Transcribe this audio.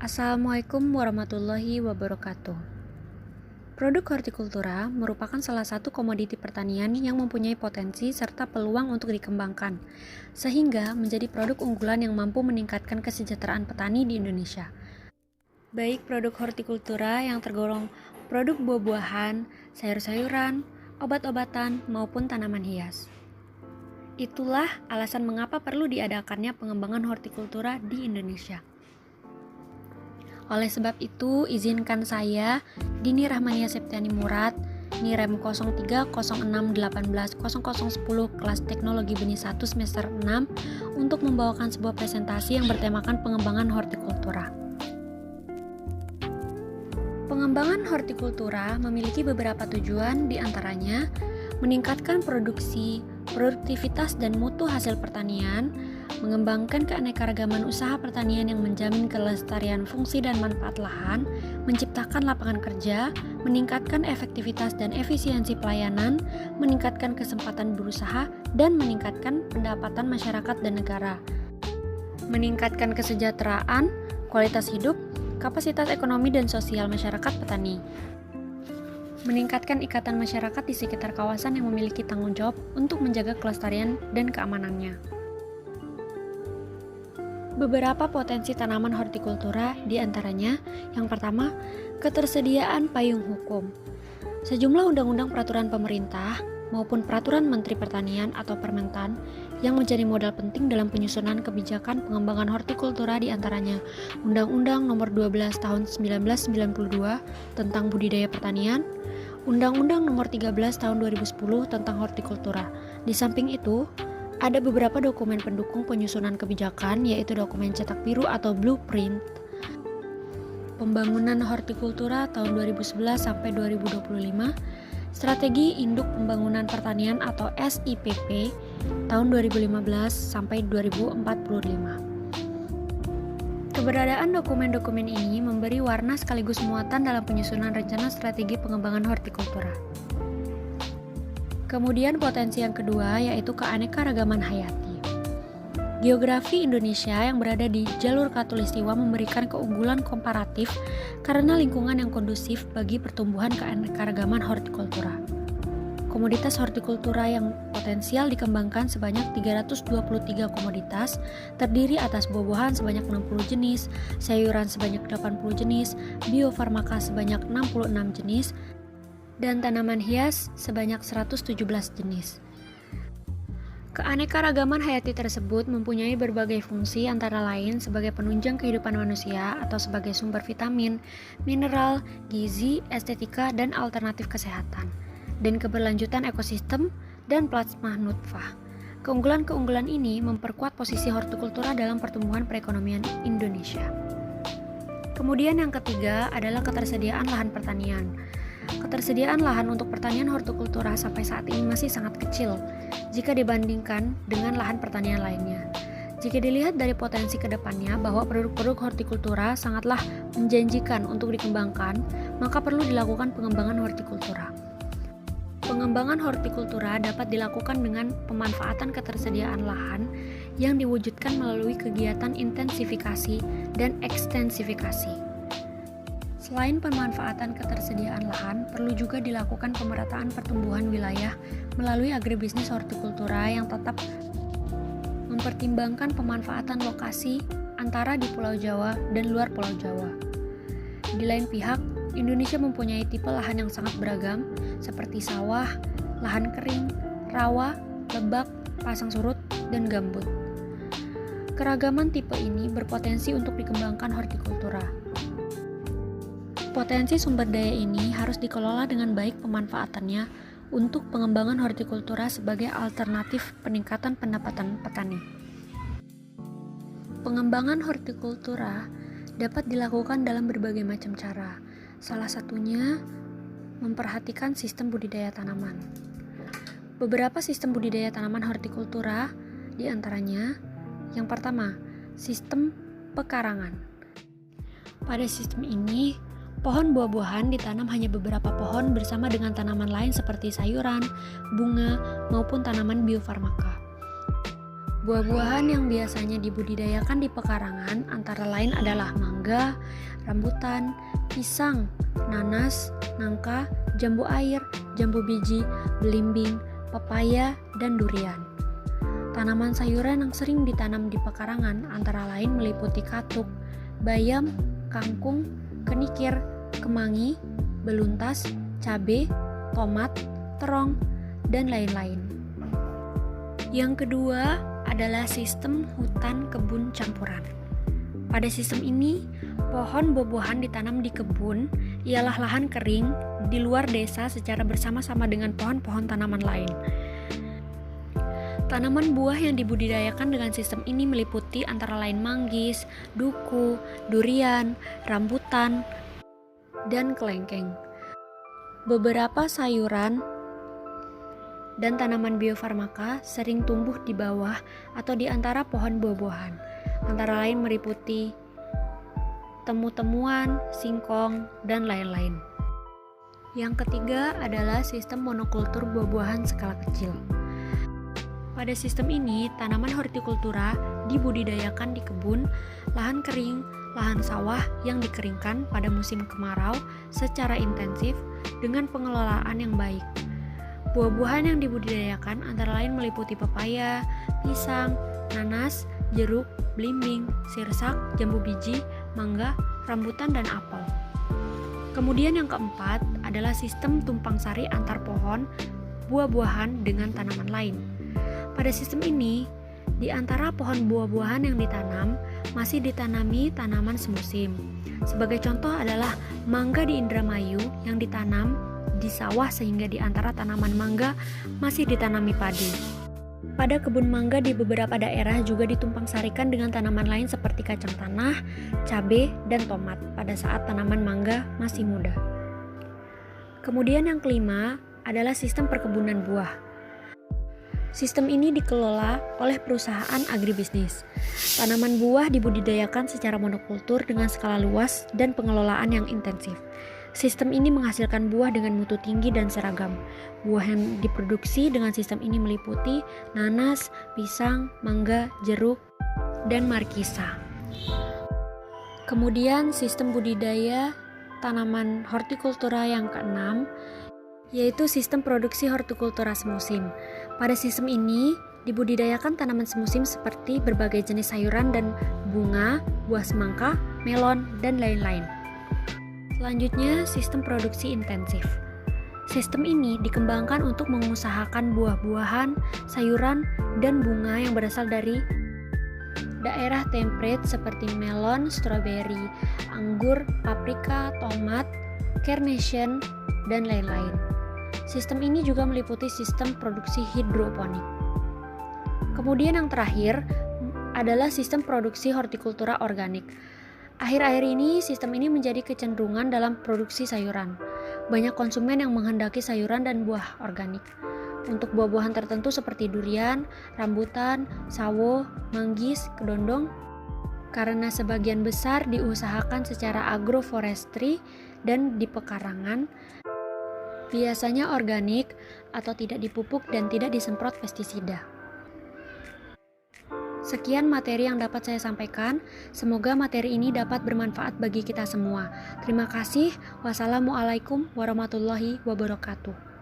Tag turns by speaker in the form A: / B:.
A: Assalamualaikum warahmatullahi wabarakatuh. Produk hortikultura merupakan salah satu komoditi pertanian yang mempunyai potensi serta peluang untuk dikembangkan, sehingga menjadi produk unggulan yang mampu meningkatkan kesejahteraan petani di Indonesia. Baik produk hortikultura yang tergolong produk buah-buahan, sayur-sayuran, obat-obatan, maupun tanaman hias. Itulah alasan mengapa perlu diadakannya pengembangan hortikultura di Indonesia. Oleh sebab itu, izinkan saya, Dini Rahmania Septiani Murad, NIREM 0306180010 kelas Teknologi Benih 1 semester 6 untuk membawakan sebuah presentasi yang bertemakan pengembangan hortikultura. Pengembangan hortikultura memiliki beberapa tujuan, diantaranya meningkatkan produksi, produktivitas dan mutu hasil pertanian, mengembangkan keanekaragaman usaha pertanian yang menjamin kelestarian fungsi dan manfaat lahan, menciptakan lapangan kerja, meningkatkan efektivitas dan efisiensi pelayanan, meningkatkan kesempatan berusaha, dan meningkatkan pendapatan masyarakat dan negara, meningkatkan kesejahteraan, kualitas hidup, kapasitas ekonomi dan sosial masyarakat petani, meningkatkan ikatan masyarakat di sekitar kawasan yang memiliki tanggung jawab untuk menjaga kelestarian dan keamanannya. Beberapa potensi tanaman hortikultura diantaranya, yang pertama, ketersediaan payung hukum. Sejumlah undang-undang peraturan pemerintah maupun peraturan Menteri Pertanian atau Permentan yang menjadi modal penting dalam penyusunan kebijakan pengembangan hortikultura diantaranya Undang-Undang Nomor 12 Tahun 1992 tentang Budidaya Pertanian, Undang-Undang Nomor 13 Tahun 2010 tentang Hortikultura. Di samping itu, ada beberapa dokumen pendukung penyusunan kebijakan, yaitu dokumen cetak biru atau blueprint pembangunan hortikultura tahun 2011 sampai 2025, strategi induk pembangunan pertanian atau SIPP tahun 2015 sampai 2045. Keberadaan dokumen-dokumen ini memberi warna sekaligus muatan dalam penyusunan rencana strategi pengembangan hortikultura. Kemudian potensi yang kedua yaitu keanekaragaman hayati. Geografi Indonesia yang berada di jalur khatulistiwa memberikan keunggulan komparatif karena lingkungan yang kondusif bagi pertumbuhan keanekaragaman hortikultura. Komoditas hortikultura yang potensial dikembangkan sebanyak 323 komoditas, terdiri atas buah-buahan sebanyak 60 jenis, sayuran sebanyak 80 jenis, biofarmaka sebanyak 66 jenis, dan tanaman hias sebanyak 117 jenis. Keanekaragaman hayati tersebut mempunyai berbagai fungsi antara lain sebagai penunjang kehidupan manusia atau sebagai sumber vitamin, mineral, gizi, estetika, dan alternatif kesehatan, dan keberlanjutan ekosistem dan plasma nutfah. Keunggulan-keunggulan ini memperkuat posisi hortikultura dalam pertumbuhan perekonomian Indonesia. Kemudian yang ketiga adalah ketersediaan lahan pertanian. Ketersediaan lahan untuk pertanian hortikultura sampai saat ini masih sangat kecil jika dibandingkan dengan lahan pertanian lainnya. Jika dilihat dari potensi ke depannya bahwa produk-produk hortikultura sangatlah menjanjikan untuk dikembangkan, maka perlu dilakukan pengembangan hortikultura. Pengembangan hortikultura dapat dilakukan dengan pemanfaatan ketersediaan lahan yang diwujudkan melalui kegiatan intensifikasi dan ekstensifikasi. Selain pemanfaatan ketersediaan lahan, perlu juga dilakukan pemerataan pertumbuhan wilayah melalui agribisnis hortikultura yang tetap mempertimbangkan pemanfaatan lokasi antara di Pulau Jawa dan luar Pulau Jawa. Di lain pihak, Indonesia mempunyai tipe lahan yang sangat beragam, seperti sawah, lahan kering, rawa, lebak, pasang surut, dan gambut. Keragaman tipe ini berpotensi untuk dikembangkan hortikultura. Potensi sumber daya ini harus dikelola dengan baik pemanfaatannya untuk pengembangan hortikultura sebagai alternatif peningkatan pendapatan petani. Pengembangan hortikultura dapat dilakukan dalam berbagai macam cara. Salah satunya memperhatikan sistem budidaya tanaman. Beberapa sistem budidaya tanaman hortikultura diantaranya, yang pertama, sistem pekarangan. Pada sistem ini, pohon buah-buahan ditanam hanya beberapa pohon bersama dengan tanaman lain seperti sayuran, bunga, maupun tanaman biofarmaka. Buah-buahan yang biasanya dibudidayakan di pekarangan antara lain adalah mangga, rambutan, pisang, nanas, nangka, jambu air, jambu biji, belimbing, pepaya, dan durian. Tanaman sayuran yang sering ditanam di pekarangan antara lain meliputi katuk, bayam, kangkung, kenikir, kemangi, beluntas, cabai, tomat, terong, dan lain-lain. Yang kedua adalah sistem hutan kebun campuran. Pada sistem ini, pohon buah-buahan ditanam di kebun ialah lahan kering di luar desa secara bersama-sama dengan pohon-pohon tanaman lain. Tanaman buah yang dibudidayakan dengan sistem ini meliputi antara lain manggis, duku, durian, rambutan, dan kelengkeng. Beberapa sayuran dan tanaman biofarmaka sering tumbuh di bawah atau di antara pohon buah-buahan, antara lain meliputi temu-temuan, singkong, dan lain-lain. Yang ketiga adalah sistem monokultur buah-buahan skala kecil. Pada sistem ini, tanaman hortikultura dibudidayakan di kebun, lahan kering, lahan sawah yang dikeringkan pada musim kemarau secara intensif dengan pengelolaan yang baik. Buah-buahan yang dibudidayakan antara lain meliputi pepaya, pisang, nanas, jeruk, belimbing, sirsak, jambu biji, mangga, rambutan, dan apel. Kemudian yang keempat adalah sistem tumpang sari antar pohon buah-buahan dengan tanaman lain. Pada sistem ini, di antara pohon buah-buahan yang ditanam masih ditanami tanaman semusim. Sebagai contoh adalah mangga di Indramayu yang ditanam di sawah sehingga di antara tanaman mangga masih ditanami padi. Pada kebun mangga di beberapa daerah juga ditumpang sarikan dengan tanaman lain seperti kacang tanah, cabai, dan tomat pada saat tanaman mangga masih muda. Kemudian yang kelima adalah sistem perkebunan buah. Sistem ini dikelola oleh perusahaan agribisnis. Tanaman buah dibudidayakan secara monokultur dengan skala luas dan pengelolaan yang intensif. Sistem ini menghasilkan buah dengan mutu tinggi dan seragam. Buah yang diproduksi dengan sistem ini meliputi nanas, pisang, mangga, jeruk, dan markisa. Kemudian sistem budidaya tanaman hortikultura yang keenam, yaitu sistem produksi hortikultura semusim. Pada sistem ini, dibudidayakan tanaman semusim seperti berbagai jenis sayuran dan bunga, buah semangka, melon, dan lain-lain. Selanjutnya, sistem produksi intensif. Sistem ini dikembangkan untuk mengusahakan buah-buahan, sayuran, dan bunga yang berasal dari daerah temperate seperti melon, stroberi, anggur, paprika, tomat, carnation, dan lain-lain. Sistem ini juga meliputi sistem produksi hidroponik. Kemudian yang terakhir adalah sistem produksi hortikultura organik. Akhir-akhir ini, sistem ini menjadi kecenderungan dalam produksi sayuran. Banyak konsumen yang menghendaki sayuran dan buah organik. Untuk buah-buahan tertentu seperti durian, rambutan, sawo, manggis, kedondong, karena sebagian besar diusahakan secara agroforestry dan di pekarangan, biasanya organik atau tidak dipupuk dan tidak disemprot pestisida. Sekian materi yang dapat saya sampaikan. Semoga materi ini dapat bermanfaat bagi kita semua. Terima kasih. Wassalamualaikum warahmatullahi wabarakatuh.